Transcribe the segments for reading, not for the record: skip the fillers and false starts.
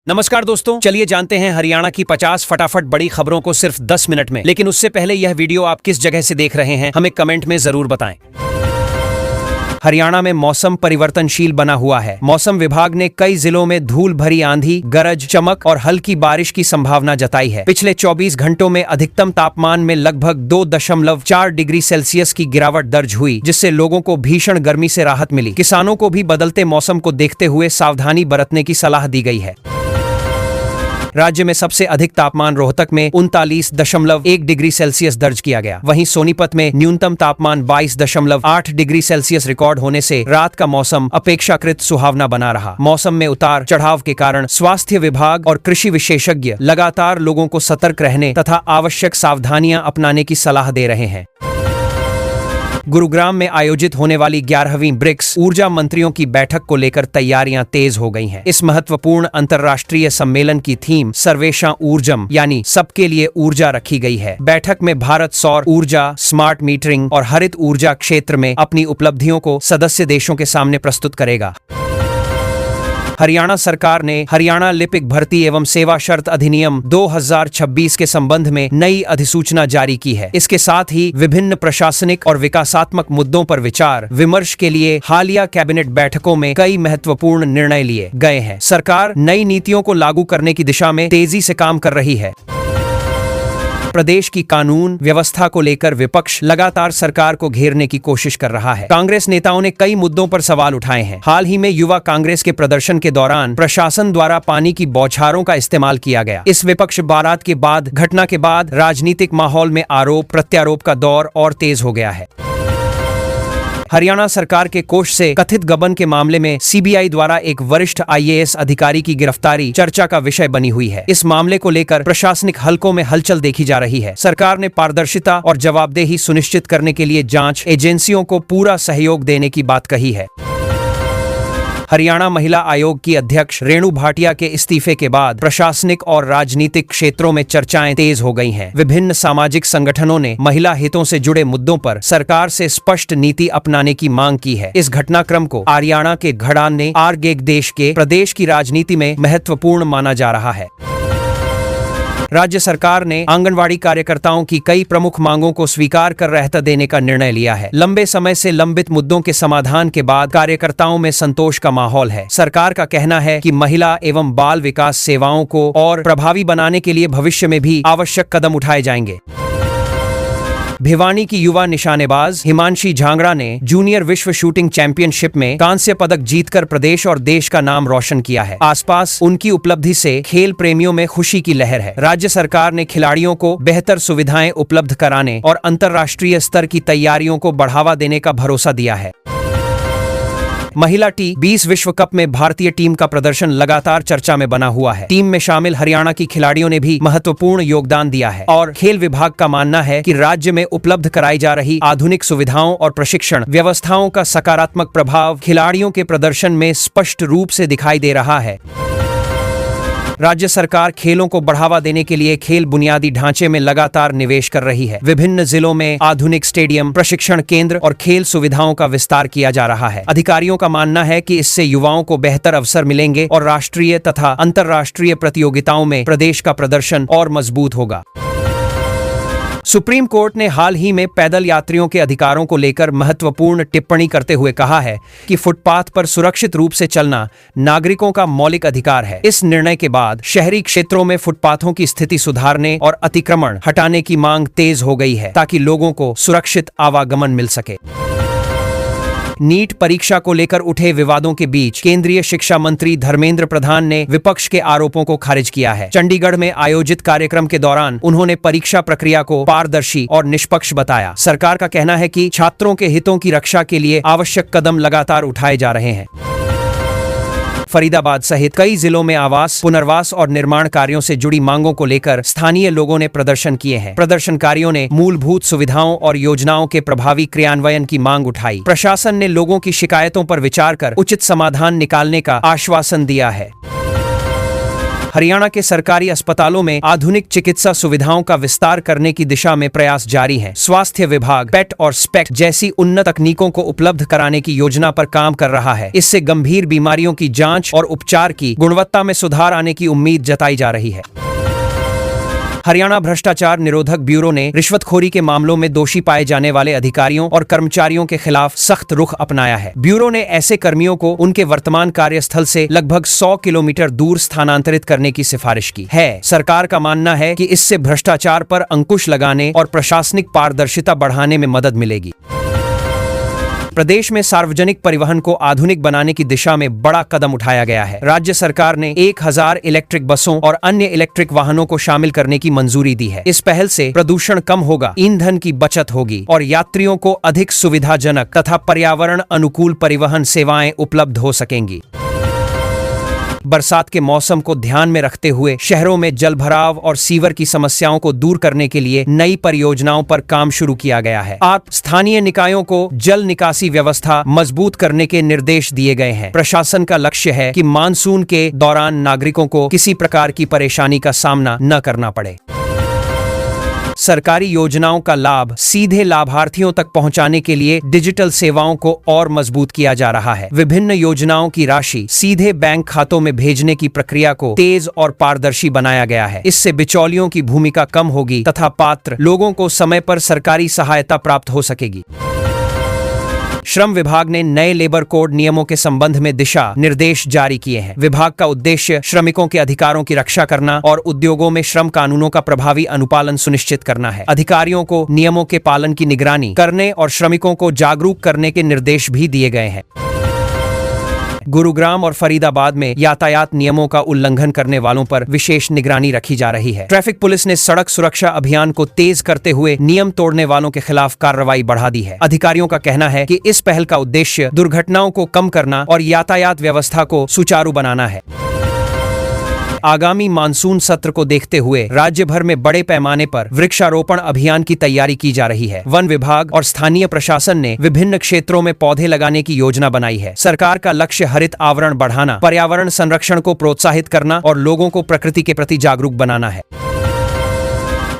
नमस्कार दोस्तों, चलिए जानते हैं हरियाणा की 50 फटाफट बड़ी खबरों को सिर्फ 10 मिनट में। लेकिन उससे पहले यह वीडियो आप किस जगह से देख रहे हैं हमें कमेंट में जरूर बताएं। हरियाणा में मौसम परिवर्तनशील बना हुआ है। मौसम विभाग ने कई जिलों में धूल भरी आंधी, गरज, चमक और हल्की बारिश की संभावना जताई है। पिछले 24 घंटों में अधिकतम तापमान में लगभग 2.4 डिग्री सेल्सियस की गिरावट दर्ज हुई, जिससे लोगों को भीषण गर्मी से राहत मिली। किसानों को भी बदलते मौसम को देखते हुए सावधानी बरतने की सलाह दी गई है। राज्य में सबसे अधिक तापमान रोहतक में 39.1 डिग्री सेल्सियस दर्ज किया गया। वहीं सोनीपत में न्यूनतम तापमान 22.8 डिग्री सेल्सियस रिकॉर्ड होने से रात का मौसम अपेक्षाकृत सुहावना बना रहा। मौसम में उतार चढ़ाव के कारण स्वास्थ्य विभाग और कृषि विशेषज्ञ लगातार लोगों को सतर्क रहने तथा आवश्यक सावधानियां अपनाने की सलाह दे रहे हैं। गुरुग्राम में आयोजित होने वाली 11वीं ब्रिक्स ऊर्जा मंत्रियों की बैठक को लेकर तैयारियां तेज हो गई हैं। इस महत्वपूर्ण अंतर्राष्ट्रीय सम्मेलन की थीम सर्वेषां ऊर्जम यानी सबके लिए ऊर्जा रखी गई है। बैठक में भारत सौर ऊर्जा, स्मार्ट मीटरिंग और हरित ऊर्जा क्षेत्र में अपनी उपलब्धियों को सदस्य देशों के सामने प्रस्तुत करेगा। हरियाणा सरकार ने हरियाणा लिपिक भर्ती एवं सेवा शर्त अधिनियम 2026 के संबंध में नई अधिसूचना जारी की है। इसके साथ ही विभिन्न प्रशासनिक और विकासात्मक मुद्दों पर विचार विमर्श के लिए हालिया कैबिनेट बैठकों में कई महत्वपूर्ण निर्णय लिए गए हैं। सरकार नई नीतियों को लागू करने की दिशा में तेजी से काम कर रही है। प्रदेश की कानून व्यवस्था को लेकर विपक्ष लगातार सरकार को घेरने की कोशिश कर रहा है। कांग्रेस नेताओं ने कई मुद्दों पर सवाल उठाए हैं। हाल ही में युवा कांग्रेस के प्रदर्शन के दौरान प्रशासन द्वारा पानी की बौछारों का इस्तेमाल किया गया। इस विपक्ष बारात के बाद घटना के बाद राजनीतिक माहौल में आरोप प्रत्यारोप का दौर और तेज हो गया है। हरियाणा सरकार के कोष से कथित गबन के मामले में सीबीआई द्वारा एक वरिष्ठ आईएएस अधिकारी की गिरफ्तारी चर्चा का विषय बनी हुई है। इस मामले को लेकर प्रशासनिक हलकों में हलचल देखी जा रही है। सरकार ने पारदर्शिता और जवाबदेही सुनिश्चित करने के लिए जांच एजेंसियों को पूरा सहयोग देने की बात कही है। हरियाणा महिला आयोग की अध्यक्ष रेणु भाटिया के इस्तीफे के बाद प्रशासनिक और राजनीतिक क्षेत्रों में चर्चाएं तेज हो गई हैं। विभिन्न सामाजिक संगठनों ने महिला हितों से जुड़े मुद्दों पर सरकार से स्पष्ट नीति अपनाने की मांग की है। इस घटनाक्रम को हरियाणा के घड़ाने आरगेग देश के प्रदेश की राजनीति में महत्वपूर्ण माना जा रहा है। राज्य सरकार ने आंगनवाड़ी कार्यकर्ताओं की कई प्रमुख मांगों को स्वीकार कर राहत देने का निर्णय लिया है। लंबे समय से लंबित मुद्दों के समाधान के बाद कार्यकर्ताओं में संतोष का माहौल है। सरकार का कहना है कि महिला एवं बाल विकास सेवाओं को और प्रभावी बनाने के लिए भविष्य में भी आवश्यक कदम उठाए जाएंगे। भिवानी की युवा निशानेबाज हिमांशी झांगड़ा ने जूनियर विश्व शूटिंग चैंपियनशिप में कांस्य पदक जीतकर प्रदेश और देश का नाम रोशन किया है। आसपास उनकी उपलब्धि से खेल प्रेमियों में खुशी की लहर है। राज्य सरकार ने खिलाड़ियों को बेहतर सुविधाएं उपलब्ध कराने और अंतर्राष्ट्रीय स्तर की तैयारियों को बढ़ावा देने का भरोसा दिया है। महिला T20 विश्व कप में भारतीय टीम का प्रदर्शन लगातार चर्चा में बना हुआ है। टीम में शामिल हरियाणा की खिलाड़ियों ने भी महत्वपूर्ण योगदान दिया है और खेल विभाग का मानना है कि राज्य में उपलब्ध कराई जा रही आधुनिक सुविधाओं और प्रशिक्षण व्यवस्थाओं का सकारात्मक प्रभाव खिलाड़ियों के प्रदर्शन में स्पष्ट रूप से दिखाई दे रहा है। राज्य सरकार खेलों को बढ़ावा देने के लिए खेल बुनियादी ढांचे में लगातार निवेश कर रही है। विभिन्न जिलों में आधुनिक स्टेडियम, प्रशिक्षण केंद्र और खेल सुविधाओं का विस्तार किया जा रहा है। अधिकारियों का मानना है कि इससे युवाओं को बेहतर अवसर मिलेंगे और राष्ट्रीय तथा अंतर्राष्ट्रीय प्रतियोगिताओं में प्रदेश का प्रदर्शन और मजबूत होगा। सुप्रीम कोर्ट ने हाल ही में पैदल यात्रियों के अधिकारों को लेकर महत्वपूर्ण टिप्पणी करते हुए कहा है कि फुटपाथ पर सुरक्षित रूप से चलना नागरिकों का मौलिक अधिकार है। इस निर्णय के बाद शहरी क्षेत्रों में फुटपाथों की स्थिति सुधारने और अतिक्रमण हटाने की मांग तेज हो गई है ताकि लोगों को सुरक्षित आवागमन मिल सके। नीट परीक्षा को लेकर उठे विवादों के बीच केंद्रीय शिक्षा मंत्री धर्मेंद्र प्रधान ने विपक्ष के आरोपों को खारिज किया है। चंडीगढ़ में आयोजित कार्यक्रम के दौरान उन्होंने परीक्षा प्रक्रिया को पारदर्शी और निष्पक्ष बताया। सरकार का कहना है कि छात्रों के हितों की रक्षा के लिए आवश्यक कदम लगातार उठाए जा रहे हैं। फरीदाबाद सहित कई जिलों में आवास, पुनर्वास और निर्माण कार्यों से जुड़ी मांगों को लेकर स्थानीय लोगों ने प्रदर्शन किए हैं। प्रदर्शनकारियों ने मूलभूत सुविधाओं और योजनाओं के प्रभावी क्रियान्वयन की मांग उठाई। प्रशासन ने लोगों की शिकायतों पर विचार कर उचित समाधान निकालने का आश्वासन दिया है। हरियाणा के सरकारी अस्पतालों में आधुनिक चिकित्सा सुविधाओं का विस्तार करने की दिशा में प्रयास जारी है। स्वास्थ्य विभाग पेट और स्पेक्ट जैसी उन्नत तकनीकों को उपलब्ध कराने की योजना पर काम कर रहा है। इससे गंभीर बीमारियों की जांच और उपचार की गुणवत्ता में सुधार आने की उम्मीद जताई जा रही है। हरियाणा भ्रष्टाचार निरोधक ब्यूरो ने रिश्वतखोरी के मामलों में दोषी पाए जाने वाले अधिकारियों और कर्मचारियों के खिलाफ सख्त रुख अपनाया है। ब्यूरो ने ऐसे कर्मियों को उनके वर्तमान कार्यस्थल से लगभग 100 किलोमीटर दूर स्थानांतरित करने की सिफारिश की है। सरकार का मानना है कि इससे भ्रष्टाचार पर अंकुश लगाने और प्रशासनिक पारदर्शिता बढ़ाने में मदद मिलेगी। प्रदेश में सार्वजनिक परिवहन को आधुनिक बनाने की दिशा में बड़ा कदम उठाया गया है। राज्य सरकार ने 1000 इलेक्ट्रिक बसों और अन्य इलेक्ट्रिक वाहनों को शामिल करने की मंजूरी दी है। इस पहल से प्रदूषण कम होगा, ईंधन की बचत होगी और यात्रियों को अधिक सुविधाजनक तथा पर्यावरण अनुकूल परिवहन सेवाएं उपलब्ध हो सकेंगी। बरसात के मौसम को ध्यान में रखते हुए शहरों में जलभराव और सीवर की समस्याओं को दूर करने के लिए नई परियोजनाओं पर काम शुरू किया गया है। स्थानीय निकायों को जल निकासी व्यवस्था मजबूत करने के निर्देश दिए गए हैं। प्रशासन का लक्ष्य है कि मानसून के दौरान नागरिकों को किसी प्रकार की परेशानी का सामना न करना पड़े। सरकारी योजनाओं का लाभ सीधे लाभार्थियों तक पहुंचाने के लिए डिजिटल सेवाओं को और मजबूत किया जा रहा है। विभिन्न योजनाओं की राशि सीधे बैंक खातों में भेजने की प्रक्रिया को तेज और पारदर्शी बनाया गया है। इससे बिचौलियों की भूमिका कम होगी तथा पात्र लोगों को समय पर सरकारी सहायता प्राप्त हो सकेगी। श्रम विभाग ने नए लेबर कोड नियमों के संबंध में दिशा निर्देश जारी किए हैं। विभाग का उद्देश्य श्रमिकों के अधिकारों की रक्षा करना और उद्योगों में श्रम कानूनों का प्रभावी अनुपालन सुनिश्चित करना है। अधिकारियों को नियमों के पालन की निगरानी करने और श्रमिकों को जागरूक करने के निर्देश भी दिए गए हैं। गुरुग्राम और फरीदाबाद में यातायात नियमों का उल्लंघन करने वालों पर विशेष निगरानी रखी जा रही है। ट्रैफिक पुलिस ने सड़क सुरक्षा अभियान को तेज करते हुए नियम तोड़ने वालों के खिलाफ कार्रवाई बढ़ा दी है। अधिकारियों का कहना है कि इस पहल का उद्देश्य दुर्घटनाओं को कम करना और यातायात व्यवस्था को सुचारू बनाना है। आगामी मानसून सत्र को देखते हुए राज्य भर में बड़े पैमाने पर वृक्षारोपण अभियान की तैयारी की जा रही है। वन विभाग और स्थानीय प्रशासन ने विभिन्न क्षेत्रों में पौधे लगाने की योजना बनाई है। सरकार का लक्ष्य हरित आवरण बढ़ाना, पर्यावरण संरक्षण को प्रोत्साहित करना और लोगों को प्रकृति के प्रति जागरूक बनाना है।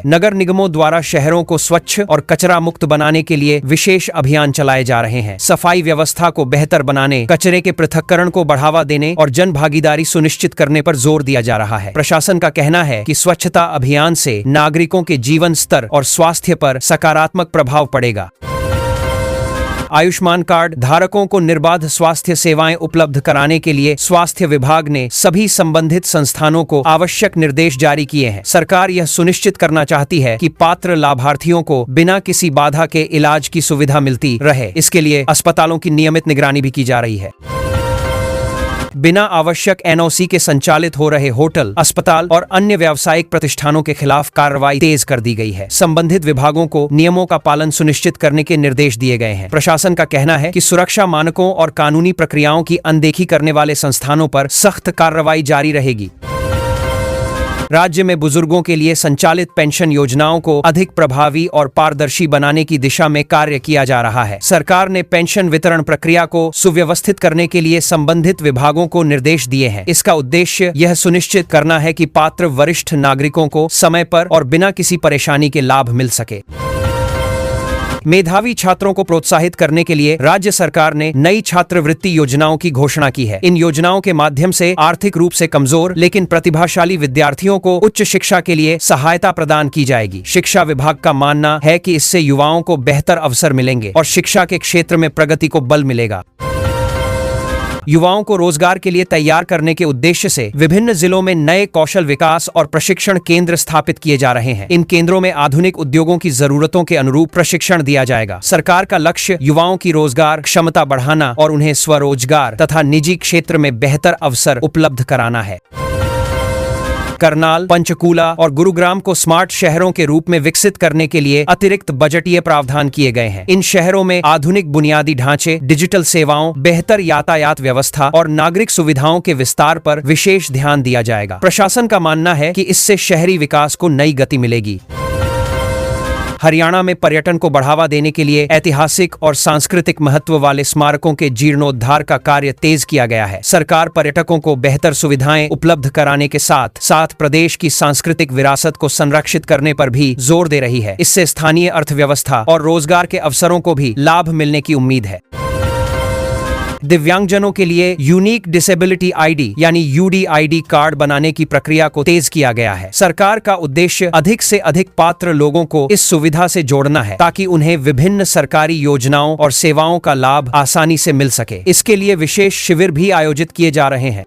नगर निगमों द्वारा शहरों को स्वच्छ और कचरा मुक्त बनाने के लिए विशेष अभियान चलाए जा रहे हैं। सफाई व्यवस्था को बेहतर बनाने, कचरे के पृथक्करण को बढ़ावा देने और जन भागीदारी सुनिश्चित करने पर जोर दिया जा रहा है। प्रशासन का कहना है कि स्वच्छता अभियान से नागरिकों के जीवन स्तर और स्वास्थ्य पर सकारात्मक प्रभाव पड़ेगा। आयुष्मान कार्ड धारकों को निर्बाध स्वास्थ्य सेवाएं उपलब्ध कराने के लिए स्वास्थ्य विभाग ने सभी संबंधित संस्थानों को आवश्यक निर्देश जारी किए हैं। सरकार यह सुनिश्चित करना चाहती है कि पात्र लाभार्थियों को बिना किसी बाधा के इलाज की सुविधा मिलती रहे। इसके लिए अस्पतालों की नियमित निगरानी भी की जा रही है। बिना आवश्यक एनओसी के संचालित हो रहे होटल, अस्पताल और अन्य व्यावसायिक प्रतिष्ठानों के खिलाफ कार्रवाई तेज कर दी गई है। संबंधित विभागों को नियमों का पालन सुनिश्चित करने के निर्देश दिए गए हैं। प्रशासन का कहना है कि सुरक्षा मानकों और कानूनी प्रक्रियाओं की अनदेखी करने वाले संस्थानों पर सख्त कार्रवाई जारी रहेगी। राज्य में बुजुर्गों के लिए संचालित पेंशन योजनाओं को अधिक प्रभावी और पारदर्शी बनाने की दिशा में कार्य किया जा रहा है। सरकार ने पेंशन वितरण प्रक्रिया को सुव्यवस्थित करने के लिए संबंधित विभागों को निर्देश दिए हैं। इसका उद्देश्य यह सुनिश्चित करना है कि पात्र वरिष्ठ नागरिकों को समय पर और बिना किसी परेशानी के लाभ मिल सके। मेधावी छात्रों को प्रोत्साहित करने के लिए राज्य सरकार ने नई छात्रवृत्ति योजनाओं की घोषणा की है। इन योजनाओं के माध्यम से आर्थिक रूप से कमजोर लेकिन प्रतिभाशाली विद्यार्थियों को उच्च शिक्षा के लिए सहायता प्रदान की जाएगी। शिक्षा विभाग का मानना है कि इससे युवाओं को बेहतर अवसर मिलेंगे और शिक्षा के क्षेत्र में प्रगति को बल मिलेगा। युवाओं को रोजगार के लिए तैयार करने के उद्देश्य से विभिन्न जिलों में नए कौशल विकास और प्रशिक्षण केंद्र स्थापित किए जा रहे हैं। इन केंद्रों में आधुनिक उद्योगों की जरूरतों के अनुरूप प्रशिक्षण दिया जाएगा। सरकार का लक्ष्य युवाओं की रोजगार क्षमता बढ़ाना और उन्हें स्वरोजगार तथा निजी क्षेत्र में बेहतर अवसर उपलब्ध कराना है। करनाल, पंचकूला और गुरुग्राम को स्मार्ट शहरों के रूप में विकसित करने के लिए अतिरिक्त बजटीय प्रावधान किए गए हैं। इन शहरों में आधुनिक बुनियादी ढांचे, डिजिटल सेवाओं, बेहतर यातायात व्यवस्था और नागरिक सुविधाओं के विस्तार पर विशेष ध्यान दिया जाएगा। प्रशासन का मानना है कि इससे शहरी विकास को नई गति मिलेगी। हरियाणा में पर्यटन को बढ़ावा देने के लिए ऐतिहासिक और सांस्कृतिक महत्व वाले स्मारकों के जीर्णोद्धार का कार्य तेज किया गया है। सरकार पर्यटकों को बेहतर सुविधाएं उपलब्ध कराने के साथ साथ प्रदेश की सांस्कृतिक विरासत को संरक्षित करने पर भी जोर दे रही है। इससे स्थानीय अर्थव्यवस्था और रोजगार के अवसरों को भी लाभ मिलने की उम्मीद है। दिव्यांगजनों के लिए यूनिक डिसेबिलिटी आईडी यानी यूडीआईडी कार्ड बनाने की प्रक्रिया को तेज किया गया है। सरकार का उद्देश्य अधिक से अधिक पात्र लोगों को इस सुविधा से जोड़ना है ताकि उन्हें विभिन्न सरकारी योजनाओं और सेवाओं का लाभ आसानी से मिल सके। इसके लिए विशेष शिविर भी आयोजित किए जा रहे हैं।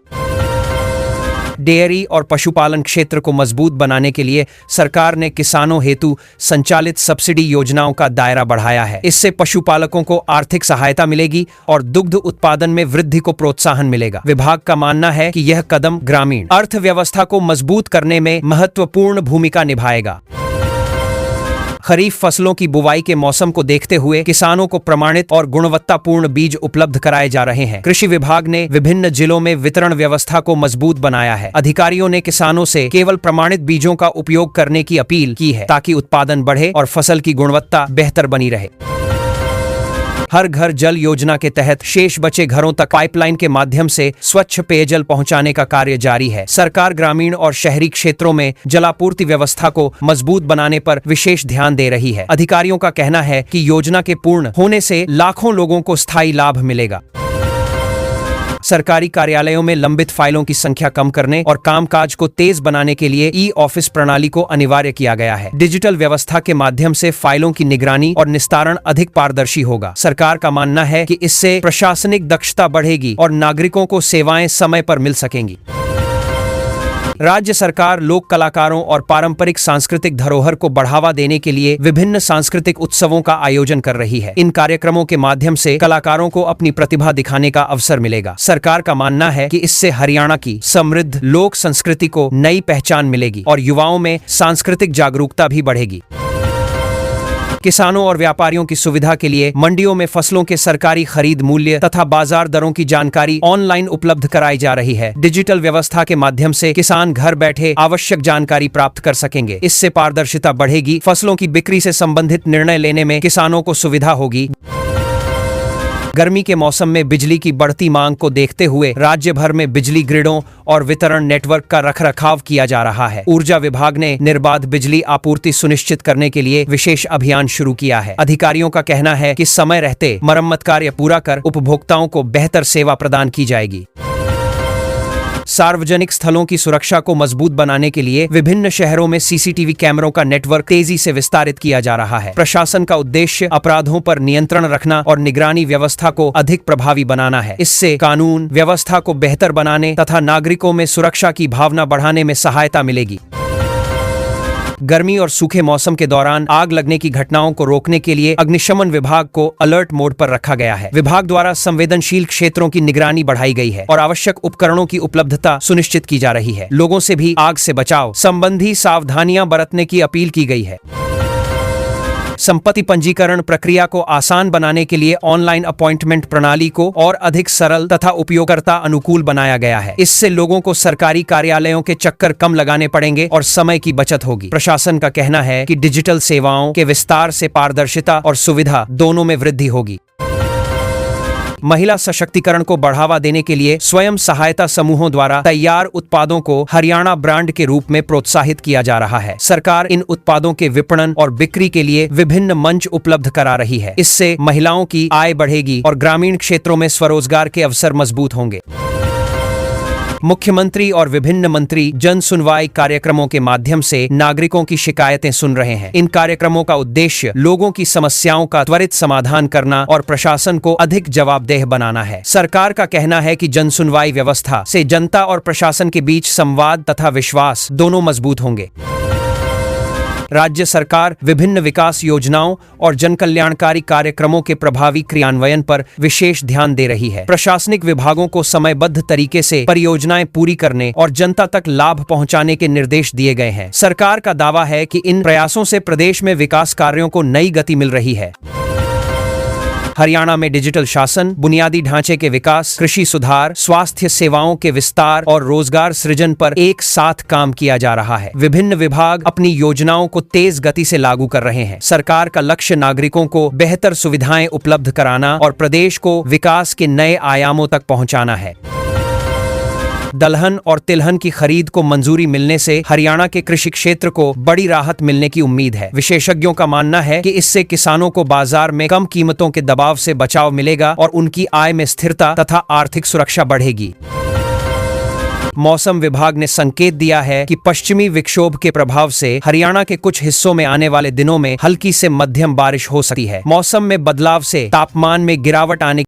डेयरी और पशुपालन क्षेत्र को मजबूत बनाने के लिए सरकार ने किसानों हेतु संचालित सब्सिडी योजनाओं का दायरा बढ़ाया है। इससे पशुपालकों को आर्थिक सहायता मिलेगी और दुग्ध उत्पादन में वृद्धि को प्रोत्साहन मिलेगा। विभाग का मानना है कि यह कदम ग्रामीण अर्थव्यवस्था को मजबूत करने में महत्वपूर्ण भूमिका निभाएगा। खरीफ फसलों की बुवाई के मौसम को देखते हुए किसानों को प्रमाणित और गुणवत्तापूर्ण बीज उपलब्ध कराए जा रहे हैं। कृषि विभाग ने विभिन्न जिलों में वितरण व्यवस्था को मजबूत बनाया है। अधिकारियों ने किसानों से केवल प्रमाणित बीजों का उपयोग करने की अपील की है ताकि उत्पादन बढ़े और फसल की गुणवत्ता बेहतर बनी रहे। हर घर जल योजना के तहत शेष बचे घरों तक पाइपलाइन के माध्यम से स्वच्छ पेयजल पहुंचाने का कार्य जारी है। सरकार ग्रामीण और शहरी क्षेत्रों में जलापूर्ति व्यवस्था को मजबूत बनाने पर विशेष ध्यान दे रही है। अधिकारियों का कहना है कि योजना के पूर्ण होने से लाखों लोगों को स्थायी लाभ मिलेगा। सरकारी कार्यालयों में लंबित फाइलों की संख्या कम करने और कामकाज को तेज बनाने के लिए ई ऑफिस प्रणाली को अनिवार्य किया गया है। डिजिटल व्यवस्था के माध्यम से फाइलों की निगरानी और निस्तारण अधिक पारदर्शी होगा। सरकार का मानना है कि इससे प्रशासनिक दक्षता बढ़ेगी और नागरिकों को सेवाएं समय पर मिल सकेंगी। राज्य सरकार लोक कलाकारों और पारंपरिक सांस्कृतिक धरोहर को बढ़ावा देने के लिए विभिन्न सांस्कृतिक उत्सवों का आयोजन कर रही है। इन कार्यक्रमों के माध्यम से कलाकारों को अपनी प्रतिभा दिखाने का अवसर मिलेगा। सरकार का मानना है कि इससे हरियाणा की समृद्ध लोक संस्कृति को नई पहचान मिलेगी और युवाओं में सांस्कृतिक जागरूकता भी बढ़ेगी। किसानों और व्यापारियों की सुविधा के लिए मंडियों में फसलों के सरकारी खरीद मूल्य तथा बाजार दरों की जानकारी ऑनलाइन उपलब्ध कराई जा रही है। डिजिटल व्यवस्था के माध्यम से किसान घर बैठे आवश्यक जानकारी प्राप्त कर सकेंगे। इससे पारदर्शिता बढ़ेगी, फसलों की बिक्री से संबंधित निर्णय लेने में किसानों को सुविधा होगी। गर्मी के मौसम में बिजली की बढ़ती मांग को देखते हुए राज्य भर में बिजली ग्रिडों और वितरण नेटवर्क का रखरखाव किया जा रहा है। ऊर्जा विभाग ने निर्बाध बिजली आपूर्ति सुनिश्चित करने के लिए विशेष अभियान शुरू किया है। अधिकारियों का कहना है कि समय रहते मरम्मत कार्य पूरा कर उपभोक्ताओं को बेहतर सेवा प्रदान की जाएगी। सार्वजनिक स्थलों की सुरक्षा को मजबूत बनाने के लिए विभिन्न शहरों में सीसीटीवी कैमरों का नेटवर्क तेजी से विस्तारित किया जा रहा है। प्रशासन का उद्देश्य अपराधों पर नियंत्रण रखना और निगरानी व्यवस्था को अधिक प्रभावी बनाना है। इससे कानून व्यवस्था को बेहतर बनाने तथा नागरिकों में सुरक्षा की भावना बढ़ाने में सहायता मिलेगी। गर्मी और सूखे मौसम के दौरान आग लगने की घटनाओं को रोकने के लिए अग्निशमन विभाग को अलर्ट मोड पर रखा गया है। विभाग द्वारा संवेदनशील क्षेत्रों की निगरानी बढ़ाई गई है और आवश्यक उपकरणों की उपलब्धता सुनिश्चित की जा रही है। लोगों से भी आग से बचाव संबंधी सावधानियां बरतने की अपील की गई है। संपत्ति पंजीकरण प्रक्रिया को आसान बनाने के लिए ऑनलाइन अपॉइंटमेंट प्रणाली को और अधिक सरल तथा उपयोगकर्ता अनुकूल बनाया गया है। इससे लोगों को सरकारी कार्यालयों के चक्कर कम लगाने पड़ेंगे और समय की बचत होगी। प्रशासन का कहना है कि डिजिटल सेवाओं के विस्तार से पारदर्शिता और सुविधा दोनों में वृद्धि होगी। महिला सशक्तिकरण को बढ़ावा देने के लिए स्वयं सहायता समूहों द्वारा तैयार उत्पादों को हरियाणा ब्रांड के रूप में प्रोत्साहित किया जा रहा है। सरकार इन उत्पादों के विपणन और बिक्री के लिए विभिन्न मंच उपलब्ध करा रही है। इससे महिलाओं की आय बढ़ेगी और ग्रामीण क्षेत्रों में स्वरोजगार के अवसर मजबूत होंगे। मुख्यमंत्री और विभिन्न मंत्री जन सुनवाई कार्यक्रमों के माध्यम से नागरिकों की शिकायतें सुन रहे हैं। इन कार्यक्रमों का उद्देश्य लोगों की समस्याओं का त्वरित समाधान करना और प्रशासन को अधिक जवाबदेह बनाना है। सरकार का कहना है कि जन सुनवाई व्यवस्था से जनता और प्रशासन के बीच संवाद तथा विश्वास दोनों मजबूत होंगे। राज्य सरकार विभिन्न विकास योजनाओं और जनकल्याणकारी कार्यक्रमों के प्रभावी क्रियान्वयन पर विशेष ध्यान दे रही है। प्रशासनिक विभागों को समयबद्ध तरीके से परियोजनाएं पूरी करने और जनता तक लाभ पहुंचाने के निर्देश दिए गए हैं। सरकार का दावा है कि इन प्रयासों से प्रदेश में विकास कार्यों को नई गति मिल रही है। हरियाणा में डिजिटल शासन, बुनियादी ढांचे के विकास, कृषि सुधार, स्वास्थ्य सेवाओं के विस्तार और रोजगार सृजन पर एक साथ काम किया जा रहा है। विभिन्न विभाग अपनी योजनाओं को तेज गति से लागू कर रहे हैं। सरकार का लक्ष्य नागरिकों को बेहतर सुविधाएं उपलब्ध कराना और प्रदेश को विकास के नए आयामों तक पहुंचाना है। दलहन और तिलहन की खरीद को मंजूरी मिलने से हरियाणा के कृषि क्षेत्र को बड़ी राहत मिलने की उम्मीद है। विशेषज्ञों का मानना है कि इससे किसानों को बाजार में कम कीमतों के दबाव से बचाव मिलेगा और उनकी आय में स्थिरता तथा आर्थिक सुरक्षा बढ़ेगी। मौसम विभाग ने संकेत दिया है कि पश्चिमी विक्षोभ के प्रभाव से हरियाणा के कुछ हिस्सों में आने वाले दिनों में हल्की से मध्यम बारिश हो सकती है। मौसम में बदलाव से तापमान में गिरावट आने